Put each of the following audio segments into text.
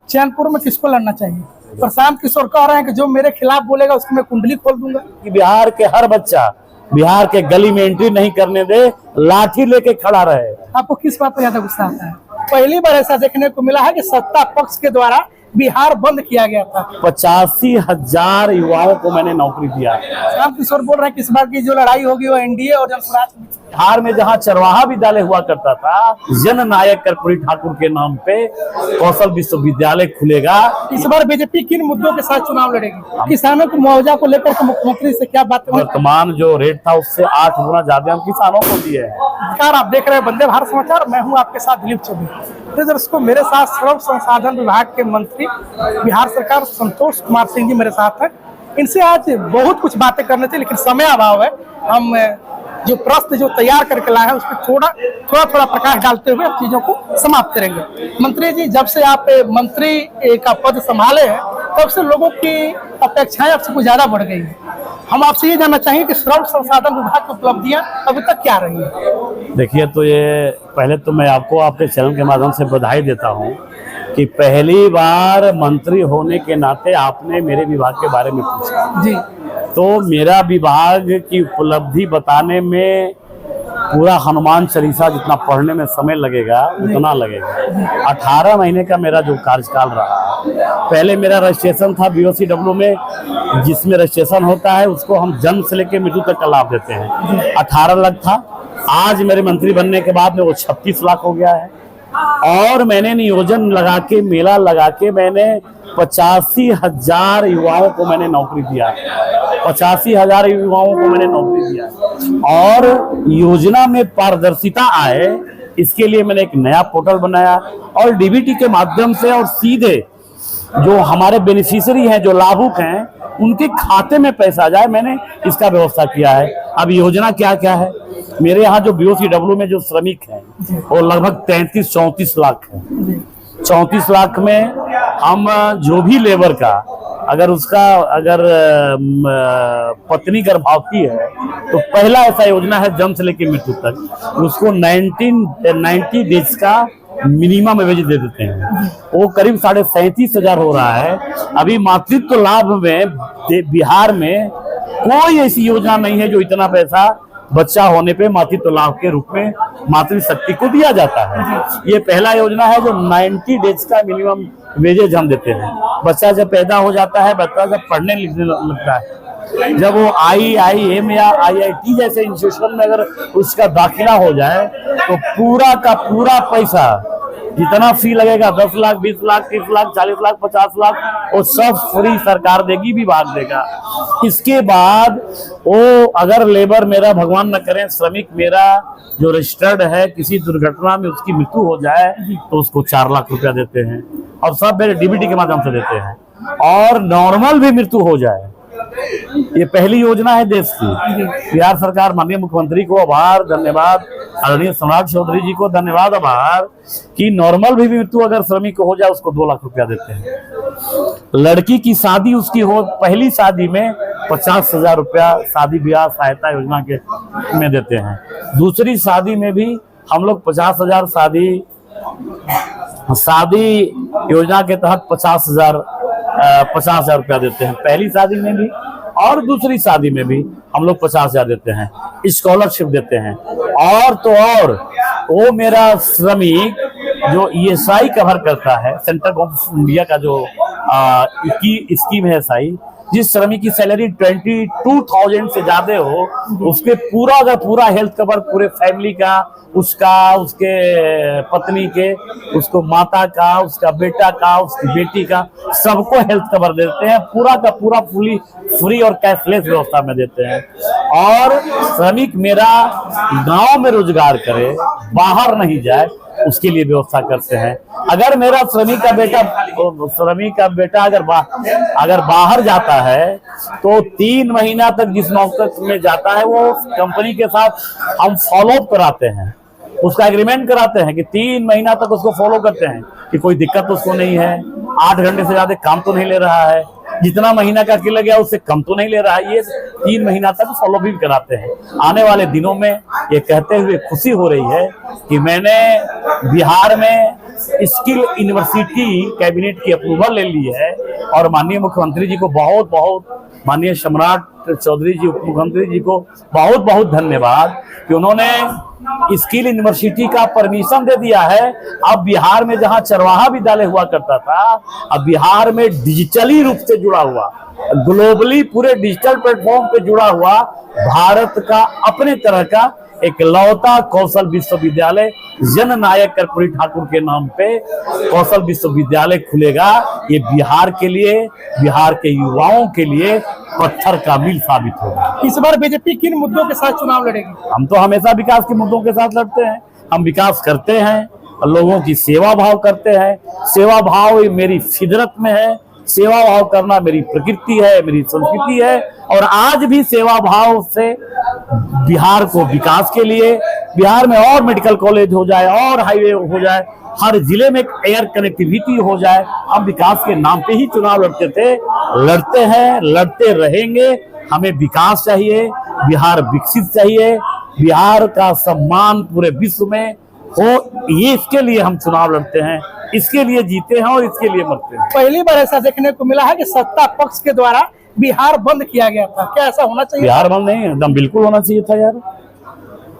चैनपुर में किसको लड़ना चाहिए? प्रशांत किशोर कह रहे हैं कि जो मेरे खिलाफ बोलेगा उसकी मैं कुंडली खोल दूंगा। कि बिहार के हर बच्चा बिहार के गली में एंट्री नहीं करने दे, लाठी लेके खड़ा रहे। आपको किस बात पर ज्यादा गुस्सा आता है? पहली बार ऐसा देखने को मिला है कि सत्ता पक्ष के द्वारा बिहार बंद किया गया था। 85,000 युवाओं को मैंने नौकरी दिया। प्रशांत किशोर बोल रहे हैं कि इस बार की जो लड़ाई होगी वो एनडीए और जनसुराज के बीच। बिहार में जहाँ चरवाहा विद्यालय हुआ करता था, जन नायक कर्पूरी ठाकुर के नाम पे कौशल विश्वविद्यालय खुलेगा। इस बार बीजेपी किन मुद्दों के साथ चुनाव लड़ेगी? किसानों को मुआवजा को लेकर के मुख्यमंत्री से क्या बात हुई? वर्तमान जो रेट था उससे 8 गुना ज्यादा हम किसानों को दिए हैं। नमस्कार, आप देख रहे हैं वंदे भारत समाचार। मैं हूं आपके साथ दिलीप चौबे। दर्शकों, मेरे साथ श्रम संसाधन विभाग के मंत्री बिहार सरकार संतोष कुमार सिंह जी मेरे साथ हैं। इनसे आज बहुत कुछ बातें करने थे, लेकिन समय अभाव है। हम जो प्रश्न जो तैयार करके लाए हैं उस पर थोड़ा प्रकाश डालते हुए चीजों को समाप्त करेंगे। मंत्री जी, जब से आप मंत्री का पद संभाले हैं तब से लोगों की अपेक्षाएं आपसे कुछ ज्यादा बढ़ गई हैं। हम आपसे ये जानना चाहेंगे कि श्रम संसाधन विभाग की उपलब्धियां अभी तक क्या रही है? देखिए, तो ये पहले तो मैं आपको आपके चैनल के माध्यम से बधाई देता हूँ कि पहली बार मंत्री होने के नाते आपने मेरे विभाग के बारे में पूछा जी। तो मेरा विभाग की उपलब्धि बताने में पूरा हनुमान चालीसा जितना पढ़ने में समय लगेगा उतना लगेगा। 18 महीने का मेरा जो कार्यकाल रहा, पहले मेरा रजिस्ट्रेशन था BOCW में, जिसमें रजिस्ट्रेशन होता है उसको हम जन्म से लेकर मृत्यु तक का लाभ देते हैं। 18 लाख था। आज मेरे मंत्री बनने के बाद में वो 36 लाख हो गया है। और मैंने नियोजन लगा के, मेला लगा के मैंने 85,000 युवाओं को मैंने नौकरी दिया। 85,000 युवाओं को मैंने नौकरी दिया। और योजना में पारदर्शिता आए, इसके लिए मैंने एक नया पोर्टल बनाया और डीबीटी के माध्यम से और सीधे जो हमारे बेनिफिशियरी हैं, जो लाभुक हैं, उनके खाते में पैसा जाए, मैंने इसका व्यवस्था किया है। अब योजना क्या क्या है? मेरे यहाँ जो BOCW में जो श्रमिक हैं वो लगभग 33-34 लाख हैं। 34 लाख में हम जो भी लेबर का अगर पत्नी गर्भवती है तो पहला ऐसा योजना है जन्म से लेकर मृत्यु तक, उसको 90 डेज का मिनिमम वेज दे देते हैं। वो करीब 37,500 हो रहा है। अभी मातृत्व लाभ में बिहार में कोई ऐसी योजना नहीं है जो इतना पैसा बच्चा होने पे मातृत्व लाभ के रूप में मातृशक्ति को दिया जाता है। ये पहला योजना है जो 90 डेज का मिनिमम वेजेज हम देते हैं। बच्चा जब पैदा हो जाता है, बच्चा जब पढ़ने लिखने लगता है, जब वो IIM या IIT जैसे इंस्टीट्यूशन में अगर उसका दाखिला हो जाए तो पूरा का पूरा पैसा जितना फी लगेगा 10 लाख, 20 लाख, 30 लाख, 40 लाख, 50 लाख, वो सब फ्री सरकार देगी, विभाग देगा। इसके बाद वो अगर लेबर मेरा, भगवान न करे, श्रमिक मेरा जो रजिस्टर्ड है, किसी दुर्घटना में उसकी मृत्यु हो जाए तो उसको 4 लाख रुपया देते हैं और सब मेरे डीबीटी के माध्यम से देते हैं। और नॉर्मल भी मृत्यु हो जाए, ये पहली योजना है देश की। बिहार सरकार, माननीय मुख्यमंत्री को आभार, धन्यवाद, आदरणीय सम्राट चौधरी जी को धन्यवाद, आभार कि नॉर्मल भी मृत्यु अगर श्रमिक को हो जाए उसको 2 लाख रुपया देते हैं। लड़की की शादी उसकी हो, पहली शादी में 50,000 रुपया शादी ब्याह सहायता योजना के में देते हैं। दूसरी शादी में भी हम लोग 50,000 शादी योजना के तहत 50,000 रुपया देते हैं। पहली शादी में भी और दूसरी शादी में भी हम लोग 50,000 देते हैं। स्कॉलरशिप देते हैं। और तो और वो मेरा श्रमिक जो ESI कवर करता है, सेंट्रल गवर्नमेंट ऑफ इंडिया का जो स्कीम है SI, जिस श्रमिक की सैलरी 22,000 से ज्यादा हो, उसके पूरा हेल्थ कवर पूरे फैमिली का, उसका, उसके पत्नी के, उसको माता का, उसका बेटा का, उसकी बेटी का, सबको हेल्थ कवर देते हैं। पूरा का पूरा फ्री और कैशलेस व्यवस्था में देते हैं। और श्रमिक मेरा गांव में रोजगार करे, बाहर नहीं जाए, उसके लिए व्यवस्था करते हैं। अगर मेरा श्रमिक का बेटा अगर बाहर जाता है तो 3 महीना तक जिस नौकरी में जाता है वो कंपनी के साथ हम फॉलो अप कराते हैं, उसका एग्रीमेंट कराते हैं कि 3 महीना तक उसको फॉलो करते हैं कि कोई दिक्कत उसको नहीं है, 8 घंटे से ज्यादा काम तो नहीं ले रहा है, जितना महीना का किया गया उससे कम तो नहीं ले रहा है। ये 3 महीना तक फॉलो भी कराते हैं। आने वाले दिनों में ये कहते हुए खुशी हो रही है कि मैंने बिहार में स्किल यूनिवर्सिटी कैबिनेट की अप्रूवल ले ली है और माननीय मुख्यमंत्री जी को बहुत बहुत, माननीय सम्राट चौधरी जी उप मुख्यमंत्री जी को बहुत बहुत धन्यवाद कि उन्होंने स्किल यूनिवर्सिटी का परमिशन दे दिया है। अब बिहार में जहां चरवाहा विद्यालय हुआ करता था, अब बिहार में डिजिटली रूप से जुड़ा हुआ, ग्लोबली पूरे डिजिटल प्लेटफॉर्म पे जुड़ा हुआ भारत का अपने तरह का एक लौता कौशल विश्वविद्यालय जननायक कर्पूरी ठाकुर के नाम पे कौशल विश्वविद्यालय खुलेगा। ये बिहार के लिए, बिहार के युवाओं के लिए पत्थर का मील साबित होगा। इस बार बीजेपी किन मुद्दों के साथ चुनाव लड़ेगी? हम तो हमेशा विकास के मुद्दों के साथ लड़ते हैं। हम विकास करते हैं, लोगों की सेवा भाव करते हैं। सेवा भाव मेरी फितरत में है, सेवा भाव करना मेरी प्रकृति है, मेरी संस्कृति है। और आज भी सेवा भाव से बिहार को विकास के लिए, बिहार में और मेडिकल कॉलेज हो जाए और हाईवे हो जाए, हर जिले में एयर कनेक्टिविटी हो जाए, हम विकास के नाम पे ही चुनाव लड़ते थे, लड़ते हैं, लड़ते रहेंगे। हमें विकास चाहिए, बिहार विकसित चाहिए, बिहार का सम्मान पूरे विश्व में हो, ये इसके लिए हम चुनाव लड़ते हैं, इसके लिए जीते हैं और इसके लिए मरते हैं। पहली बार ऐसा देखने को मिला है कि सत्ता पक्ष के द्वारा बिहार बंद किया गया था, क्या ऐसा होना चाहिए? बिहार बंद नहीं, एकदम बिल्कुल होना चाहिए था यार।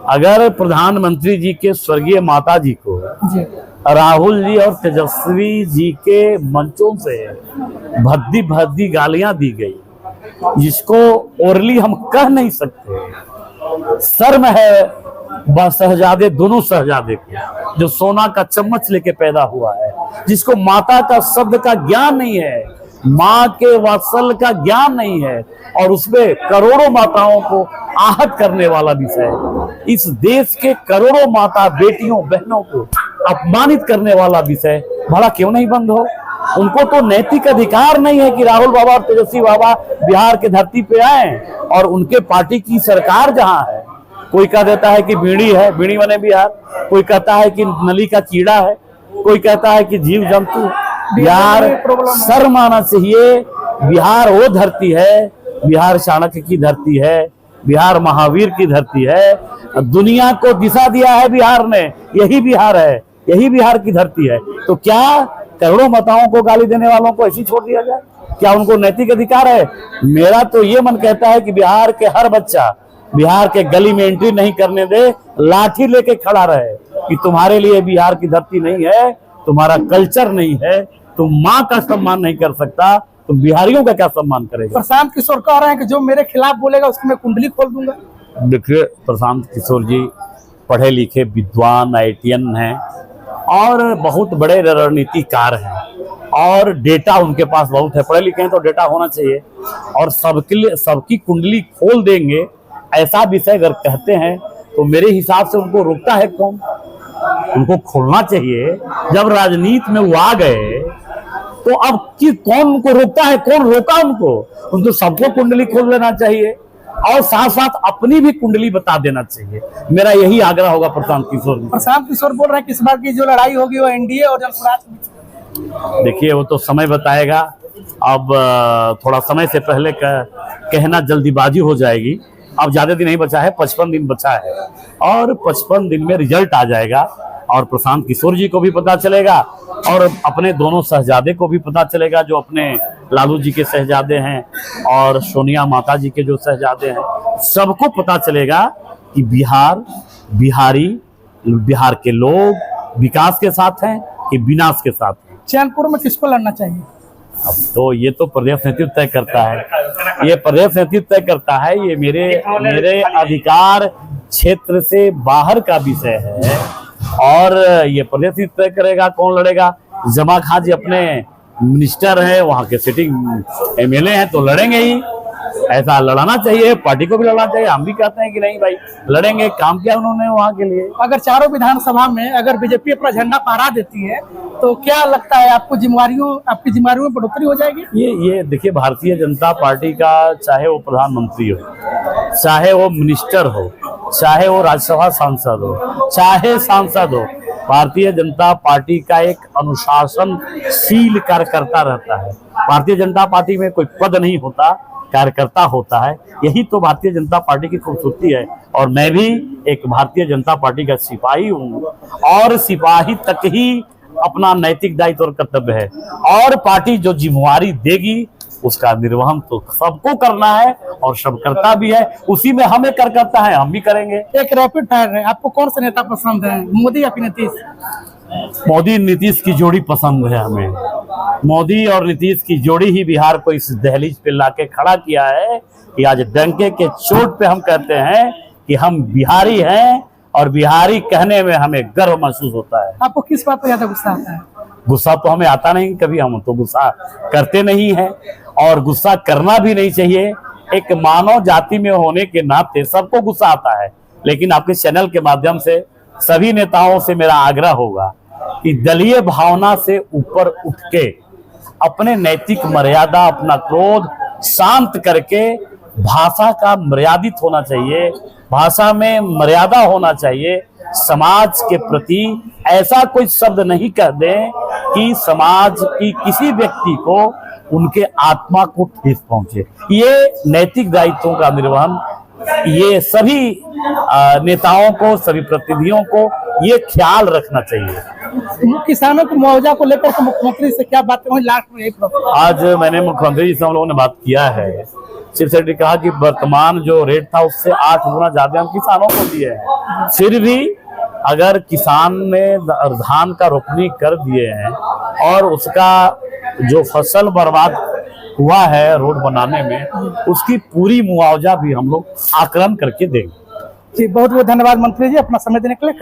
अगर प्रधानमंत्री जी के स्वर्गीय माता जी को जी, राहुल जी और तेजस्वी जी के मंचों से भद्दी भद्दी गालियां दी गई, जिसको ओरली हम कह नहीं सकते। शर्म है शहजादे, दोनों शहजादे को, जो सोना का चम्मच लेके पैदा हुआ है, जिसको माता का शब्द का ज्ञान नहीं है, माँ के वात्सल्य का ज्ञान नहीं है, और उसमें करोड़ों माताओं को आहत करने वाला विषय, इस देश के करोड़ों माता बेटियों बहनों को अपमानित करने वाला विषय भला क्यों नहीं बंद हो? उनको तो नैतिक अधिकार नहीं है कि राहुल बाबा और तेजस्वी बाबा बिहार के धरती पे आए और उनके पार्टी की सरकार जहां है। कोई कह देता है कि बीड़ी है, बीड़ी बने बिहार, कोई कहता है कि नली का कीड़ा है, कोई कहता है कि जीव जंतु। बिहार शर्म आना चाहिए। बिहार वो धरती है, बिहार चाणक्य की धरती है, बिहार महावीर की धरती है, दुनिया को दिशा दिया है बिहार ने, यही बिहार है, यही बिहार की धरती है। तो क्या करोड़ों माताओं को गाली देने वालों को ऐसी छोड़ दिया जाए? क्या उनको नैतिक अधिकार है? मेरा तो ये मन कहता है कि बिहार के हर बच्चा बिहार के गली में एंट्री नहीं करने दे, लाठी लेके खड़ा रहे कि तुम्हारे लिए बिहार की धरती नहीं है, तुम्हारा कल्चर नहीं है, तुम माँ का सम्मान नहीं कर सकता, तुम बिहारियों का क्या सम्मान करेगा? प्रशांत किशोर कह रहे हैं कि जो मेरे खिलाफ बोलेगा उसकी मैं कुंडली खोल दूंगा। देखिए, प्रशांत किशोर जी पढ़े लिखे विद्वान IITN हैं और बहुत बड़े रणनीतिकार हैं, और डेटा उनके पास बहुत है। पढ़े लिखे हैं तो डेटा होना चाहिए, और सबके लिए सबकी कुंडली खोल देंगे ऐसा विषय अगर कहते हैं तो मेरे हिसाब से उनको रोकता है कौन? उनको खोलना चाहिए। जब राजनीति में वो आ गए तो अब कि कौन उनको रोकता है? कौन रोका उनको? उनको सबको कुंडली खोल लेना चाहिए और साथ साथ अपनी भी कुंडली बता देना चाहिए। मेरा यही आग्रह होगा प्रशांत किशोर। प्रशांत किशोर बोल रहे हैं कि इस बार की जो लड़ाई होगी वो NDA और जनसुराज के बीच। देखिए, वो तो समय बताएगा। अब थोड़ा समय से पहले कहना जल्दीबाजी हो जाएगी। अब ज्यादा दिन नहीं बचा है, 55 दिन बचा है, और 55 दिन में रिजल्ट आ जाएगा और प्रशांत किशोर जी को भी पता चलेगा और अपने दोनों शहजादे को भी पता चलेगा, जो अपने लालू जी के शहजादे हैं और सोनिया माता जी के जो शहजादे हैं, सबको पता चलेगा कि बिहार, बिहारी, बिहार के लोग विकास के साथ हैं कि विनाश के साथ हैं। चैनपुर में किसको लड़ना चाहिए? अब तो ये तो प्रदेश नेतृत्व तय करता है, ये प्रदेश नेतृत्व तय करता है। ये मेरे अधिकार क्षेत्र से बाहर का विषय है और ये प्रदेश नेतृत्व तय करेगा कौन लड़ेगा। जमा खां जी अपने मिनिस्टर है, वहाँ के सिटिंग MLA हैं तो लड़ेंगे ही। ऐसा लड़ाना चाहिए, पार्टी को भी लड़ना चाहिए। हम भी कहते हैं कि नहीं भाई लड़ेंगे, काम किया उन्होंने वहाँ के लिए। अगर चारों विधानसभा में अगर बीजेपी अपना झंडा फहरा देती है तो क्या लगता है आपकी जिम्मेदारियों में बढ़ोतरी हो जाएगी? ये देखिए, भारतीय जनता पार्टी का चाहे वो प्रधानमंत्री हो, चाहे वो मिनिस्टर हो, चाहे वो राज्यसभा सांसद हो, चाहे सांसद हो, भारतीय जनता पार्टी का एक अनुशासनशील कार्यकर्ता रहता है। भारतीय जनता पार्टी में कोई पद नहीं होता, कार्यकर्ता होता है। यही तो भारतीय जनता पार्टी की खूबसूरती है। और मैं भी एक भारतीय जनता पार्टी का सिपाही हूँ और सिपाही तक ही अपना नैतिक दायित्व और कर्तव्य है, और पार्टी जो जिम्मेवारी देगी उसका निर्वहन तो सबको करना है और सब करता भी है। उसी में हमें कर करता है, हम भी करेंगे। एक रैपिड फायर है, आपको कौन से नेता पसंद है, मोदी या फिर नीतीश? मोदी नीतीश की जोड़ी पसंद है हमें। मोदी और नीतीश की जोड़ी ही बिहार को इस दहलीज पे लाके खड़ा किया है कि आज डंके के चोट पे हम कहते हैं कि हम बिहारी हैं, और बिहारी कहने में हमें गर्व महसूस होता है। आपको किस बात पर ज्यादा गुस्सा आता है? गुस्सा तो हमें आता नहीं कभी, हम तो गुस्सा करते नहीं हैं, और गुस्सा करना भी नहीं चाहिए। एक मानव जाति में होने के नाते सबको गुस्सा आता है, लेकिन आपके चैनल के माध्यम से सभी नेताओं से मेरा आग्रह होगा कि दलीय भावना से ऊपर उठ के अपने नैतिक मर्यादा, अपना क्रोध शांत करके भाषा का मर्यादित होना चाहिए, भाषा में मर्यादा होना चाहिए। समाज के प्रति ऐसा कोई शब्द नहीं कह दें कि समाज की किसी व्यक्ति को उनके आत्मा को ठेस पहुंचे। ये नैतिक दायित्वों का निर्वहन ये सभी नेताओं को, सभी प्रतिनिधियों को ये ख्याल रखना चाहिए। किसानों को मुआवजा को लेकर के मुख्यमंत्री से क्या बात हुई? लास्ट में एक बात। आज मैंने मुख्यमंत्री जी से हम लोगों ने बात किया है। चीफ सेक्रेटरी कहा कि वर्तमान जो रेट था उससे 8 गुना ज्यादा हम किसानों को दिए हैं। फिर भी अगर किसान ने धान का रोपनी कर दिए हैं और उसका जो फसल बर्बाद हुआ है रोड बनाने में, उसकी पूरी मुआवजा भी हम लोग आकलन करके देंगे। जी बहुत बहुत धन्यवाद मंत्री जी, अपना समय देने के लिए।